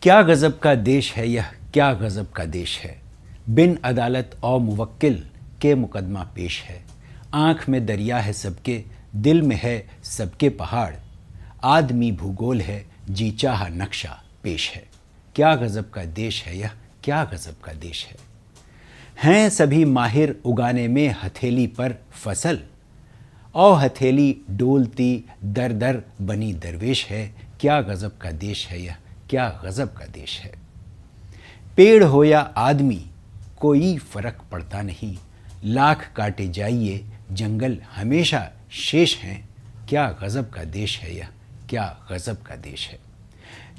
क्या गज़ब का देश है यह, क्या गज़ब का देश है। बिन अदालत और मुवक्किल के मुकदमा पेश है। आँख में दरिया है सबके, दिल में है सबके पहाड़। आदमी भूगोल है, जी चाहा नक्शा पेश है। क्या गज़ब का देश है यह, क्या गज़ब का देश है। हैं सभी माहिर उगाने में हथेली पर फसल, और हथेली डोलती दर दर बनी दरवेश है। क्या गज़ब का देश है यह, क्या गज़ब का देश है। पेड़ हो या आदमी कोई फर्क पड़ता नहीं, लाख काटे जाइए जंगल हमेशा शेष हैं। क्या गज़ब का देश है यह, क्या गज़ब का देश है।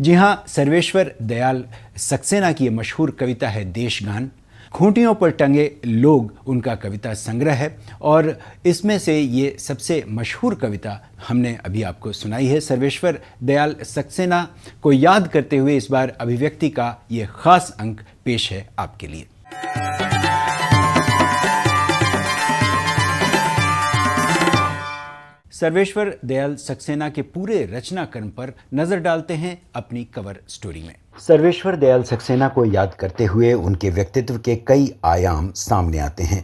जी हाँ, सर्वेश्वर दयाल सक्सेना की ये मशहूर कविता है देशगान। खूंटियों पर टंगे लोग उनका कविता संग्रह है और इसमें से ये सबसे मशहूर कविता हमने अभी आपको सुनाई है। सर्वेश्वर दयाल सक्सेना को याद करते हुए इस बार अभिव्यक्ति का ये खास अंक पेश है आपके लिए। सर्वेश्वर दयाल सक्सेना के पूरे रचना कर्म पर नजर डालते हैं अपनी कवर स्टोरी में। सर्वेश्वर दयाल सक्सेना को याद करते हुए उनके व्यक्तित्व के कई आयाम सामने आते हैं।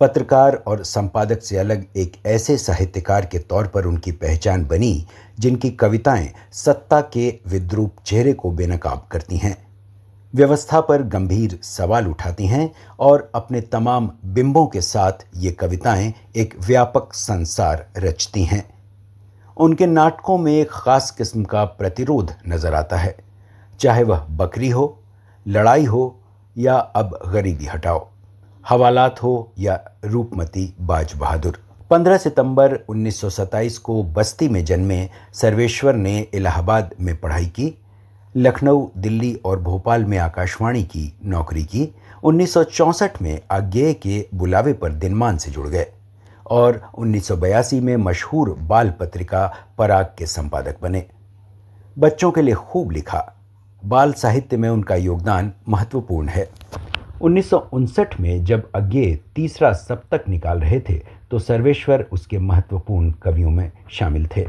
पत्रकार और संपादक से अलग एक ऐसे साहित्यकार के तौर पर उनकी पहचान बनी जिनकी कविताएं सत्ता के विद्रूप चेहरे को बेनकाब करती हैं, व्यवस्था पर गंभीर सवाल उठाती हैं और अपने तमाम बिंबों के साथ ये कविताएं एक व्यापक संसार रचती हैं। उनके नाटकों में एक खास किस्म का प्रतिरोध नजर आता है, चाहे वह बकरी हो, लड़ाई हो या अब गरीबी हटाओ, हवालात हो या रूपमती बाज बहादुर। 15 सितंबर 1927 को बस्ती में जन्मे सर्वेश्वर ने इलाहाबाद में पढ़ाई की, लखनऊ, दिल्ली और भोपाल में आकाशवाणी की नौकरी की। 1964 में आज्ञेय के बुलावे पर दिनमान से जुड़ गए और 1982 में मशहूर बाल पत्रिका पराग के संपादक बने। बच्चों के लिए खूब लिखा, बाल साहित्य में उनका योगदान महत्वपूर्ण है। 1959 में जब आज्ञेय तीसरा सप्तक निकाल रहे थे तो सर्वेश्वर उसके महत्वपूर्ण कवियों में शामिल थे।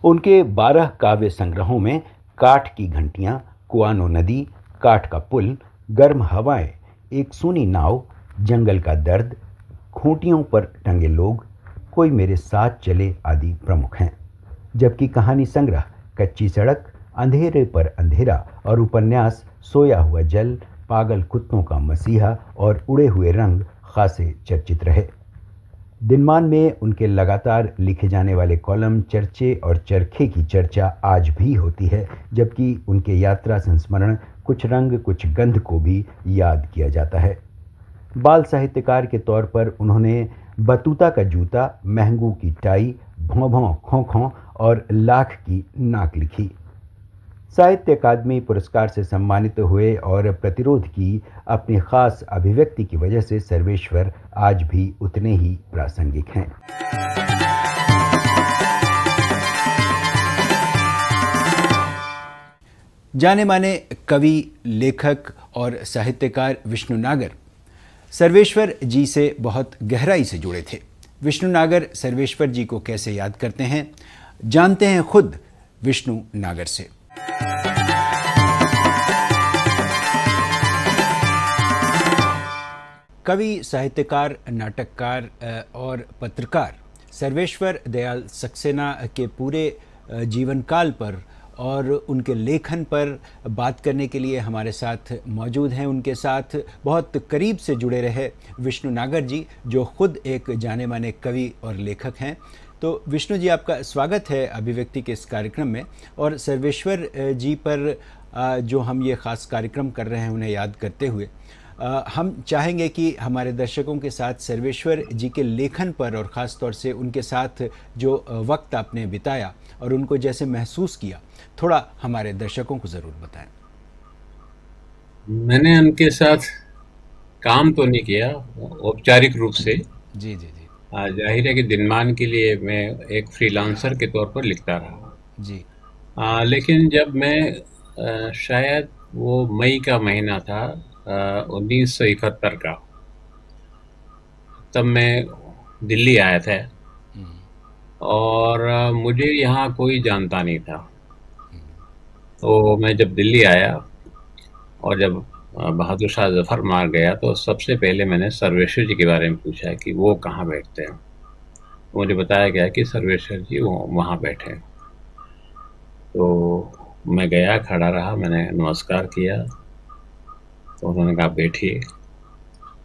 उनके 12 काव्य संग्रहों में काठ की घंटियां, कुआनो नदी, काठ का पुल, गर्म हवाएं, एक सूनी नाव, जंगल का दर्द, खूंटियों पर टंगे लोग, कोई मेरे साथ चले आदि प्रमुख हैं। जबकि कहानी संग्रह कच्ची सड़क, अंधेरे पर अंधेरा और उपन्यास सोया हुआ जल, पागल कुत्तों का मसीहा और उड़े हुए रंग खासे चर्चित रहे। दिनमान में उनके लगातार लिखे जाने वाले कॉलम चर्चे और चरखे की चर्चा आज भी होती है, जबकि उनके यात्रा संस्मरण कुछ रंग कुछ गंध को भी याद किया जाता है। बाल साहित्यकार के तौर पर उन्होंने बतूता का जूता, महंगू की टाई, भौं भौं खों खों और लाख की नाक लिखी। साहित्य अकादमी पुरस्कार से सम्मानित हुए और प्रतिरोध की अपनी खास अभिव्यक्ति की वजह से सर्वेश्वर आज भी उतने ही प्रासंगिक हैं। जाने माने कवि, लेखक और साहित्यकार विष्णु नागर सर्वेश्वर जी से बहुत गहराई से जुड़े थे। विष्णु नागर सर्वेश्वर जी को कैसे याद करते हैं, जानते हैं खुद विष्णु नागर से। कवि, साहित्यकार, नाटककार और पत्रकार सर्वेश्वर दयाल सक्सेना के पूरे जीवन काल पर और उनके लेखन पर बात करने के लिए हमारे साथ मौजूद हैं। उनके साथ बहुत करीब से जुड़े रहे विष्णु नागर जी, जो खुद एक जाने माने कवि और लेखक हैं। तो विष्णु जी, आपका स्वागत है अभिव्यक्ति के इस कार्यक्रम में। और सर्वेश्वर जी पर जो हम ये ख़ास कार्यक्रम कर रहे हैं उन्हें याद करते हुए हम चाहेंगे कि हमारे दर्शकों के साथ सर्वेश्वर जी के लेखन पर और ख़ास तौर से उनके साथ जो वक्त आपने बिताया और उनको जैसे महसूस किया, थोड़ा हमारे दर्शकों को ज़रूर बताएं। मैंने उनके साथ काम तो नहीं किया औपचारिक रूप से। जी जी जी जाहिर है कि दिनमान के लिए मैं एक फ्रीलांसर के तौर पर लिखता रहा। जी लेकिन जब मैं शायद वो मई का महीना था 1971 का, तब मैं दिल्ली आया था और मुझे यहाँ कोई जानता नहीं था। तो मैं जब दिल्ली आया और जब बहादुर शाह जफर मार गया तो सबसे पहले मैंने सर्वेश्वर जी के बारे में पूछा कि वो कहाँ बैठते हैं। मुझे बताया गया कि सर्वेश्वर जी वो वहाँ बैठे हैं। तो मैं गया, खड़ा रहा, मैंने नमस्कार किया, तो उन्होंने कहा बैठिए।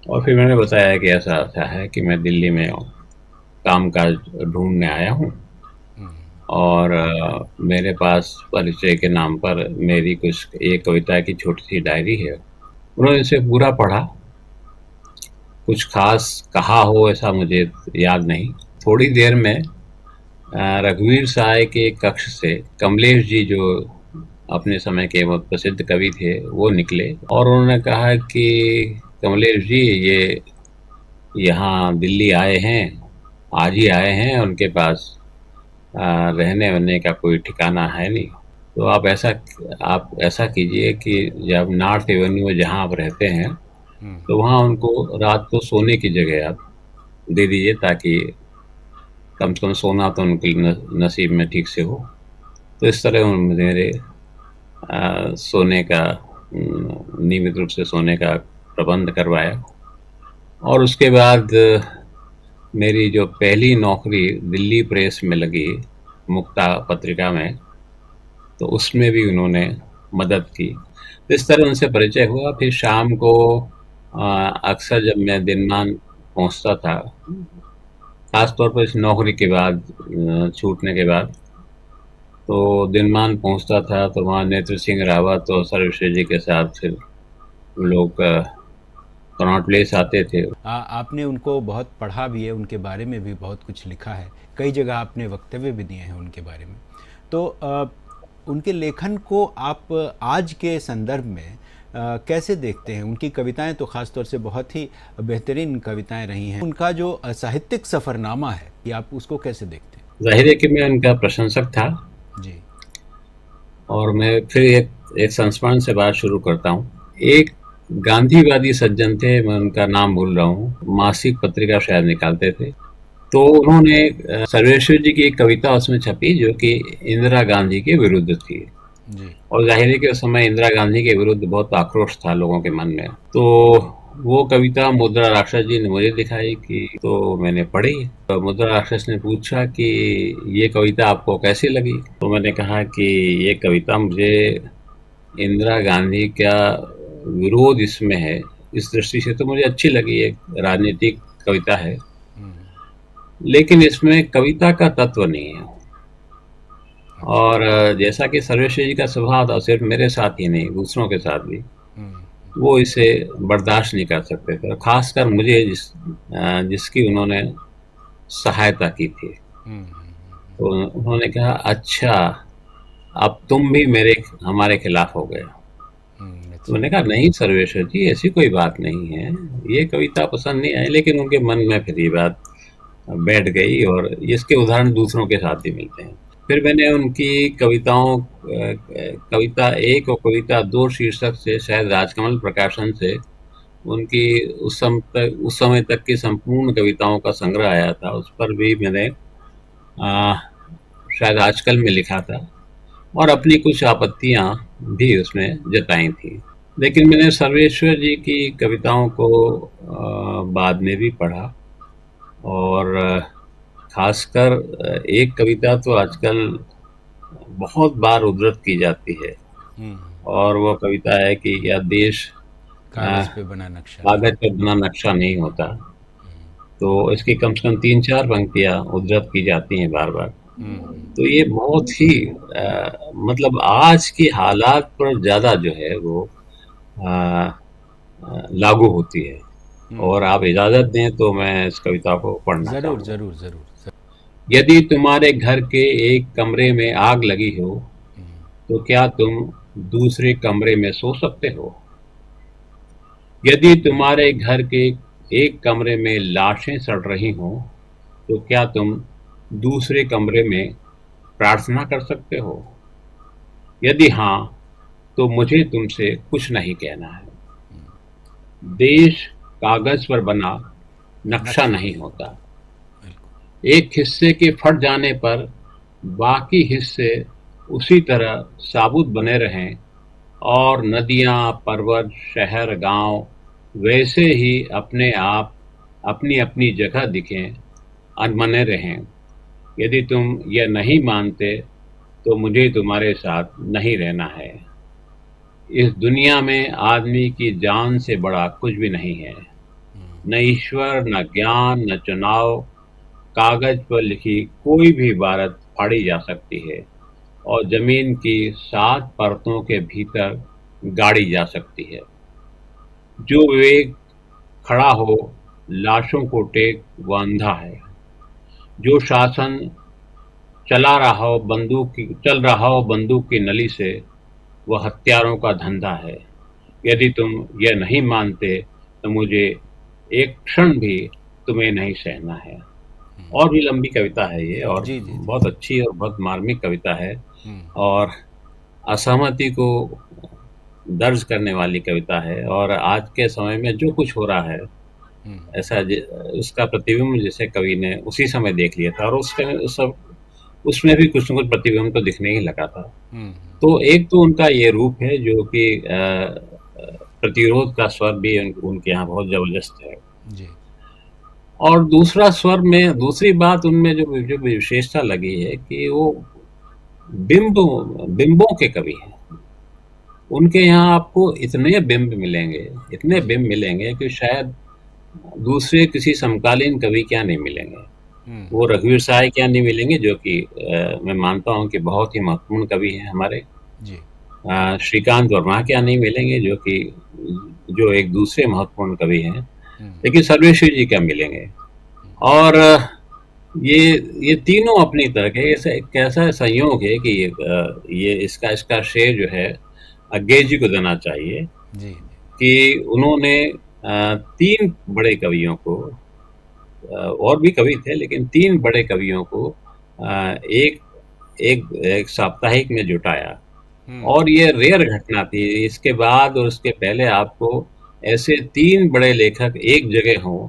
और फिर मैंने बताया कि ऐसा ऐसा है कि मैं दिल्ली में काम काज ढूंढने आया हूँ और मेरे पास परिचय के नाम पर मेरी कुछ एक कविता की छोटी सी डायरी है। उन्होंने इसे पूरा पढ़ा, कुछ खास कहा हो ऐसा मुझे याद नहीं। थोड़ी देर में रघुवीर साय के कक्ष से कमलेश जी, जो अपने समय के बहुत प्रसिद्ध कवि थे, वो निकले और उन्होंने कहा कि कमलेश जी ये यहाँ दिल्ली आए हैं, आज ही आए हैं, उनके पास रहने वहने का कोई ठिकाना है नहीं। तो आप ऐसा कीजिए कि जब नॉर्थ एवेन्यू में जहाँ आप रहते हैं तो वहाँ उनको रात को सोने की जगह आप दे दीजिए, ताकि कम से कम सोना तो उनके नसीब में ठीक से हो। तो इस तरह मेरे सोने का नियमित रूप से सोने का प्रबंध करवाया। और उसके बाद मेरी जो पहली नौकरी दिल्ली प्रेस में लगी, मुक्ता पत्रिका में, तो उसमें भी उन्होंने मदद की। तो इस तरह उनसे परिचय हुआ। फिर शाम को अक्सर जब मैं दिनमान पहुंचता था, खास तौर पर इस नौकरी के बाद, छूटने के बाद, तो दिनमान पहुंचता था तो वहाँ नेत्र सिंह रावत और सर्वेश्वर जी के साथ फिर लोग कनॉट प्लेस आते थे। आपने उनको बहुत पढ़ा भी है, उनके बारे में भी बहुत कुछ लिखा है, कई जगह आपने वक्तव्य भी दिए हैं उनके बारे में। तो उनके लेखन को आप आज के संदर्भ में कैसे देखते हैं? उनकी कविताएं तो ख़ास तौर से बहुत ही बेहतरीन कविताएं रही हैं। उनका जो साहित्यिक सफ़रनामा है, ये आप उसको कैसे देखते हैं? जाहिर है कि मैं उनका प्रशंसक था जी। और मैं फिर एक संस्मरण से बात शुरू करता हूँ। एक गांधीवादी सज्जन थे, मैं उनका नाम भूल रहा हूँ, मासिक पत्रिका शायद निकालते थे। तो उन्होंने सर्वेश्वर जी की एक कविता उसमें छपी जो कि इंदिरा गांधी के विरुद्ध थी जी। और जाहिर है कि उस समय इंदिरा गांधी के विरुद्ध बहुत आक्रोश था लोगों के मन में। तो वो कविता मुद्रा राक्षस जी ने मुझे दिखाई कि, तो मैंने पढ़ी। तो मुद्रा राक्षस ने पूछा कि ये कविता आपको कैसी लगी? तो मैंने कहा कि ये कविता मुझे इंदिरा गांधी का विरोध इसमें है, इस दृष्टि से तो मुझे अच्छी लगी, एक राजनीतिक कविता है, लेकिन इसमें कविता का तत्व नहीं है। और जैसा कि सर्वेश्वर जी का स्वभाव था, सिर्फ मेरे साथ ही नहीं दूसरों के साथ भी, वो इसे बर्दाश्त नहीं कर सकते थे, खासकर मुझे जिसकी उन्होंने सहायता की थी। तो उन्होंने कहा, अच्छा अब तुम भी हमारे खिलाफ हो गए। तो मैंने कहा, नहीं सर्वेश्वर जी, ऐसी कोई बात नहीं है, ये कविता पसंद नहीं आई। लेकिन उनके मन में फिर ये बात बैठ गई और इसके उदाहरण दूसरों के साथ भी मिलते हैं। फिर मैंने उनकी कविता 1 और कविता 2 शीर्षक से, शायद राजकमल प्रकाशन से, उनकी उस समय तक की संपूर्ण कविताओं का संग्रह आया था, उस पर भी मैंने शायद आजकल में लिखा था और अपनी कुछ आपत्तियां भी उसमें जताई थी। लेकिन मैंने सर्वेश्वर जी की कविताओं को बाद में भी पढ़ा और खासकर एक कविता तो आजकल बहुत बार उद्धृत की जाती है और वो कविता है कि या देश कागज पे बना नक्शा नहीं होता। तो इसकी कम से कम 3-4 पंक्तियां उद्धृत की जाती हैं बार बार। तो ये बहुत ही मतलब आज की हालात पर ज्यादा जो है वो लागू होती है। और आप इजाजत दें तो मैं इस कविता को पढ़ना जरूर जरूर जरूर। यदि तुम्हारे घर के एक कमरे में आग लगी हो तो क्या तुम दूसरे कमरे में सो सकते हो? यदि तुम्हारे घर के एक कमरे में लाशें सड़ रही हों तो क्या तुम दूसरे कमरे में प्रार्थना कर सकते हो? यदि हाँ, तो मुझे तुमसे कुछ नहीं कहना है। देश कागज पर बना नक्शा नहीं होता। एक हिस्से के फट जाने पर बाकी हिस्से उसी तरह साबुत बने रहें, और नदियाँ, पर्वत, शहर, गांव वैसे ही अपने आप अपनी अपनी जगह दिखें, अनबने रहें। यदि तुम यह नहीं मानते तो मुझे तुम्हारे साथ नहीं रहना है। इस दुनिया में आदमी की जान से बड़ा कुछ भी नहीं है। न ईश्वर, न ज्ञान, न चुनाव। कागज पर लिखी कोई भी इबारत फाड़ी जा सकती है और जमीन की 7 परतों के भीतर गाड़ी जा सकती है। जो विवेक खड़ा हो लाशों को टेक, वह अंधा है। जो शासन चल रहा हो बंदूक की नली से, वह हत्यारों का धंधा है। यदि तुम यह नहीं मानते तो मुझे एक क्षण भी तुम्हें नहीं सहना है। और भी लंबी कविता है ये, और जी जी जी। बहुत अच्छी और बहुत मार्मिक कविता है, हम्म, और असहमति को दर्ज करने वाली कविता है। और आज के समय में जो कुछ हो रहा है, हम्म, ऐसा उसका प्रतिबिंब जैसे कवि ने उसी समय देख लिया था, और उसमें भी कुछ न कुछ प्रतिबिंब तो दिखने ही लगा था। हम्म, तो एक तो उनका ये रूप है जो कि प्रतिरोध का स्वर भी उनके यहाँ बहुत जबरदस्त है। जी। और दूसरा स्वर में दूसरी बात उनमें जो जो विशेषता लगी है कि वो बिंबों के कवि हैं। उनके यहाँ आपको इतने बिंब मिलेंगे कि शायद दूसरे किसी समकालीन कवि क्या नहीं मिलेंगे। हम्म, वो रघुवीर सहाय क्या नहीं मिलेंगे, जो कि मैं मानता हूँ कि बहुत ही महत्वपूर्ण कवि हैं हमारे। जी। श्रीकांत वर्मा क्या नहीं मिलेंगे, जो एक दूसरे महत्वपूर्ण कवि हैं। हम्म, लेकिन सर्वेश्वर जी क्या मिलेंगे। और ये ये तीनों अपनी तरह के कैसा संयोग है कि ये इसका श्रेय जो है अज्ञे जी को देना चाहिए जी जी। कि उन्होंने 3 बड़े कवियों को, और भी कवि थे लेकिन 3 बड़े कवियों को एक एक साप्ताहिक में जुटाया। हम्म, और ये रेयर घटना थी। इसके बाद और उसके पहले आपको ऐसे 3 बड़े लेखक एक जगह हों,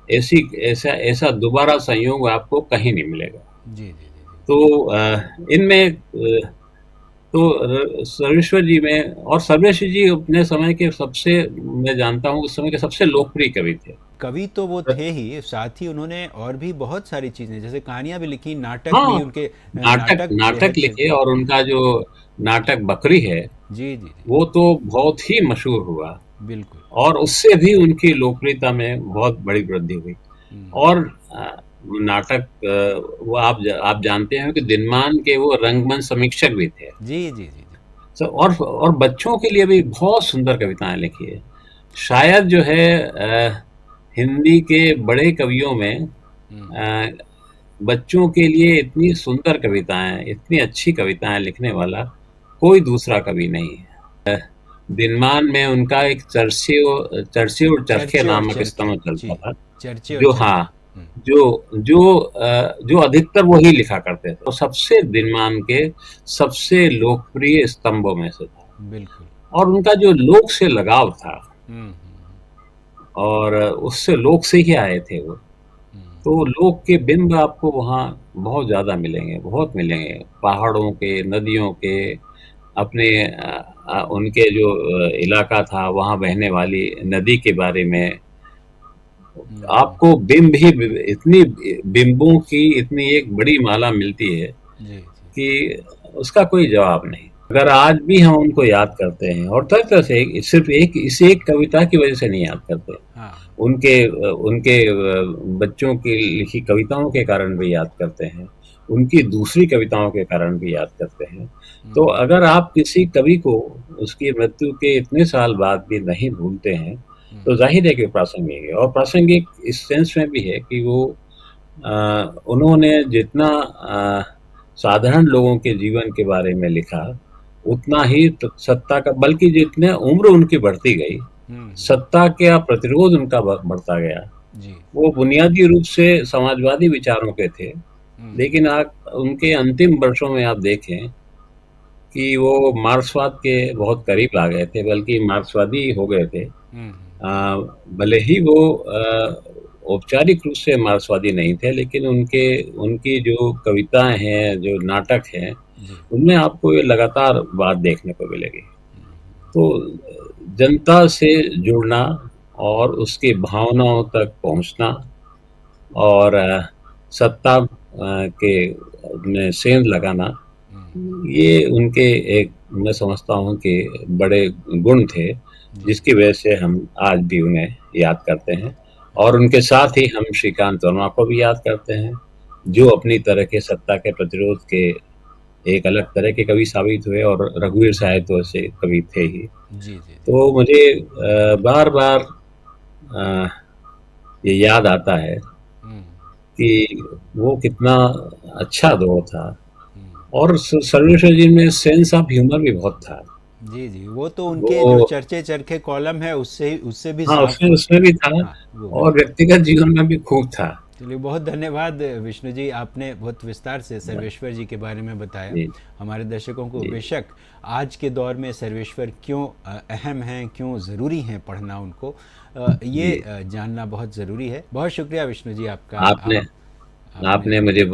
ऐसी ऐसा ऐसा दोबारा संयोग आपको कहीं नहीं मिलेगा। जी जी जी जी। तो इनमें सर्वेश्वर जी में, और सर्वेश्वर जी अपने समय के सबसे, मैं जानता हूँ उस समय के सबसे लोकप्रिय कवि थे। कवि तो वो थे ही, साथ ही उन्होंने और भी बहुत सारी चीज़ें जैसे कहानियाँ भी लिखी, नाटक हाँ, भी उनके नाटक नाटक बेहद लिखे, थे। और उनका जो नाटक बकरी है जी जी जी। वो तो बहुत ही मशहूर हुआ, बिल्कुल। और उससे भी उनकी लोकप्रियता में बहुत बड़ी वृद्धि हुई। हम्म, और नाटक, वो आप जानते हैं कि दिनमान के वो रंगमंच समीक्षक भी थे। जी जी जी जी। और बच्चों के लिए भी बहुत सुंदर कविताएं लिखी है। शायद जो है हिंदी के बड़े कवियों में हम्म, अ, बच्चों के लिए इतनी सुंदर कविताएं, इतनी अच्छी कविताएं लिखने वाला कोई दूसरा कवि नहीं है। दिनमान में उनका एक चर्चे और चरखे नामक स्तंभ जी। चलता था। चर्चे और जो चरखे। हाँ, जो अधिकतर वही लिखा करते थे, और सबसे दिनमान के सबसे लोकप्रिय स्तंभों में से था। बिल्कुल। और उनका जो लोक से लगाव था, और उससे लोक से ही आए थे वो, हम्म, तो लोक के बिंब आपको वहाँ बहुत ज़्यादा मिलेंगे, बहुत मिलेंगे। पहाड़ों के, नदियों के, अपने उनके जो इलाका था वहाँ बहने वाली नदी के बारे में हम्म, आपको बिंब ही इतनी बिंबों की इतनी एक बड़ी माला मिलती है जी जी। कि उसका कोई जवाब नहीं। अगर आज भी हम उनको याद करते हैं, और तरह तरह से, सिर्फ इस एक कविता की वजह से नहीं याद करते, हाँ। उनके बच्चों की लिखी कविताओं के कारण भी याद करते हैं, उनकी दूसरी कविताओं के कारण भी याद करते हैं। तो हम्म, अगर आप किसी कवि को उसकी मृत्यु के इतने साल बाद भी नहीं भूलते हैं, तो हम्म, जाहिर है कि प्रासंगिक है। और प्रासंगिक इस सेंस में भी है कि वो उन्होंने जितना साधारण लोगों के जीवन के बारे में लिखा, उतना ही सत्ता का, बल्कि जितने उम्र उनकी बढ़ती गई, सत्ता का प्रतिरोध उनका बढ़ता गया। जी। वो बुनियादी रूप से समाजवादी विचारों के थे, हम्म, लेकिन आप उनके अंतिम वर्षों में आप देखें कि वो मार्क्सवाद के बहुत करीब आ गए थे, बल्कि मार्क्सवादी हो गए थे। हम्म, भले ही वो औपचारिक रूप से मार्क्सवादी नहीं थे, लेकिन उनकी जो कविताएं हैं, जो नाटक हैं, जी। उनमें आपको ये लगातार बात देखने को मिलेगी। तो जनता से जुड़ना और उसकी भावनाओं तक पहुँचना और सत्ता के में सेंध लगाना, ये उनके एक मैं समझता हूँ कि बड़े गुण थे, जिसकी वजह से हम आज भी उन्हें याद करते हैं। और उनके साथ ही हम श्रीकांत वर्मा को भी याद करते हैं, जो अपनी तरह के सत्ता के प्रतिरोध के एक अलग तरह के कवि साबित हुए, और रघुवीर साहब तो ऐसे कवि थे ही। जी जी तो मुझे बार-बार ये याद आता है कि वो कितना अच्छा दौर था, और सर्वेश्वर जी में सेंस ऑफ ह्यूमर भी बहुत था। जी जी, वो तो उनके जो वो चर्चे चरखे कॉलम है उससे उससे भी हाँ, साफ। उसमें भी था, हाँ, वो भी। और व्यक्तिगत जीवन में भी खूब था। चलिए, बहुत धन्यवाद विष्णु जी, आपने बहुत विस्तार से सर्वेश्वर जी के बारे में बताया। जी, हमारे दर्शकों को जी, बेशक आज के दौर में सर्वेश्वर क्यों अहम हैं, क्यों ज़रूरी हैं पढ़ना उनको, ये जी। जानना बहुत ज़रूरी है। बहुत शुक्रिया विष्णु जी आपका। आपने आपने आपने मुझे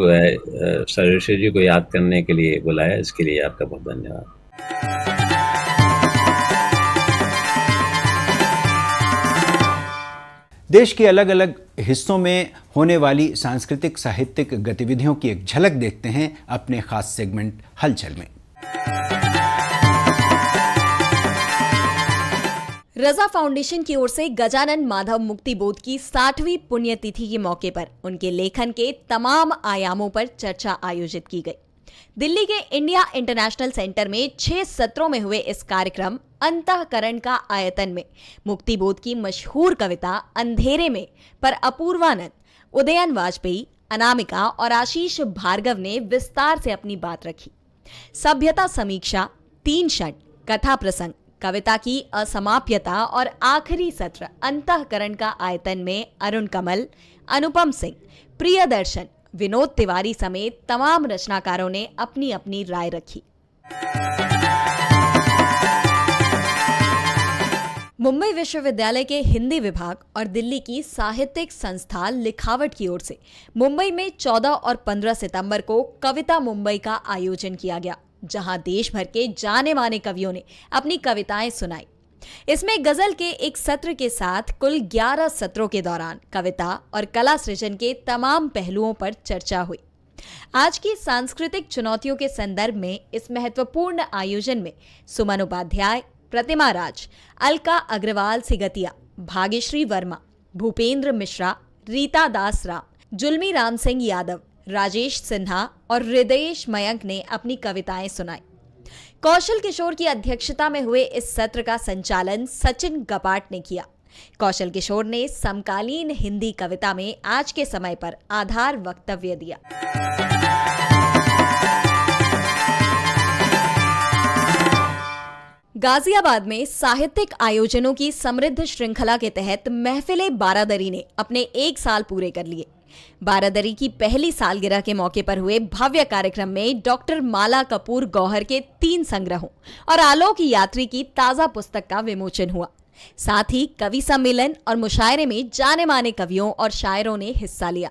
सर्वेश्वर जी को याद करने के लिए बुलाया, इसके लिए आपका बहुत धन्यवाद। देश के अलग अलग हिस्सों में होने वाली सांस्कृतिक साहित्यिक गतिविधियों की एक झलक देखते हैं अपने खास सेगमेंट हलचल में। रजा फाउंडेशन की ओर से गजानन माधव मुक्ति बोध की 60वीं पुण्यतिथि के मौके पर उनके लेखन के तमाम आयामों पर चर्चा आयोजित की गई। दिल्ली के इंडिया इंटरनेशनल सेंटर में 6 सत्रों में हुए इस कार्यक्रम अंतःकरण का आयतन में मुक्ति बोध की मशहूर कविता अंधेरे में पर अपूर्वानंद, उदयन वाजपेयी, अनामिका और आशीष भार्गव ने विस्तार से अपनी बात रखी। सभ्यता समीक्षा, 3 क्षण, कथा प्रसंग, कविता की असमाप्यता और आखिरी सत्र अंतःकरण का आयतन में अरुण कमल, अनुपम सिंह, प्रियदर्शन, विनोद तिवारी समेत तमाम रचनाकारों ने अपनी अपनी राय रखी। मुंबई विश्वविद्यालय के हिंदी विभाग और दिल्ली की साहित्यिक संस्था लिखावट की ओर से मुंबई में 14 और 15 सितंबर को कविता मुंबई का आयोजन किया गया, जहां देश भर के जाने माने कवियों ने अपनी कविताएं सुनाई। इसमें गजल के एक सत्र के साथ कुल 11 सत्रों के दौरान कविता और कला सृजन के तमाम पहलुओं पर चर्चा हुई। आज की सांस्कृतिक चुनौतियों के संदर्भ में इस महत्वपूर्ण आयोजन में सुमन उपाध्याय, प्रतिमा राज, अलका अग्रवाल सिगतिया, भाग्यश्री वर्मा, भूपेंद्र मिश्रा, रीता दास राम, जुलमी राम सिंह यादव, राजेश सिन्हा और हृदयेश मयंक ने अपनी कविताएं सुनाई। कौशल किशोर की अध्यक्षता में हुए इस सत्र का संचालन सचिन गपाट ने किया। कौशल किशोर ने समकालीन हिंदी कविता में आज के समय पर आधार वक्तव्य दिया। गाजियाबाद में साहित्यिक आयोजनों की समृद्ध श्रृंखला के तहत महफिले बारादरी ने अपने 1 साल पूरे कर लिए। बारादरी की पहली सालगिरह के मौके पर हुए भव्य कार्यक्रम में डॉक्टर माला कपूर गौहर के 3 संग्रहों और आलोक यात्री की ताजा पुस्तक का विमोचन हुआ। साथ ही कवि सम्मेलन और मुशायरे में जाने माने कवियों और शायरों ने हिस्सा लिया।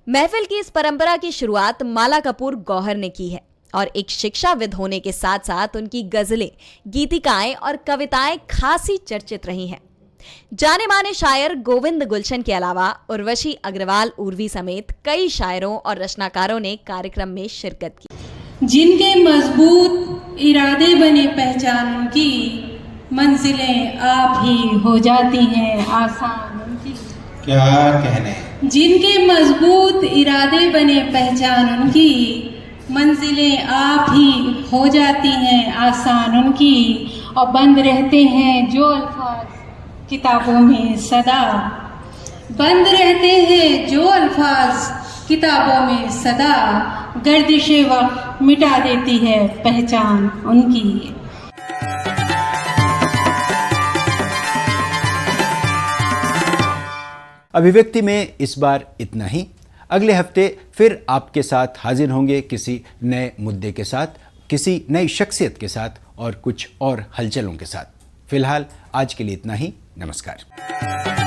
महफिल की इस परंपरा की शुरुआत माला कपूर गौहर ने की है और एक शिक्षाविद होने के साथ साथ उनकी गजलें, गीतिकाएं और कविताएं खासी चर्चित रही हैं। जाने माने शायर गोविंद गुलशन के अलावा उर्वशी अग्रवाल उर्वी समेत कई शायरों और रचनाकारों ने कार्यक्रम में शिरकत की। जिनके मजबूत इरादे बने पहचान उनकी, मंजिलें आप ही हो जाती हैं आसान उनकी। क्या कहने। जिनके मजबूत इरादे बने पहचान उनकी, मंजिलें आप ही हो जाती हैं आसान उनकी। और बंद रहते हैं जो अल्फाज किताबों में सदा, बंद रहते हैं जो अल्फाज किताबों में सदा, गर्दिशे वक्त मिटा देती है पहचान उनकी। अभिव्यक्ति में इस बार इतना ही। अगले हफ्ते फिर आपके साथ हाजिर होंगे किसी नए मुद्दे के साथ, किसी नई शख्सियत के साथ और कुछ और हलचलों के साथ। फिलहाल आज के लिए इतना ही। नमस्कार।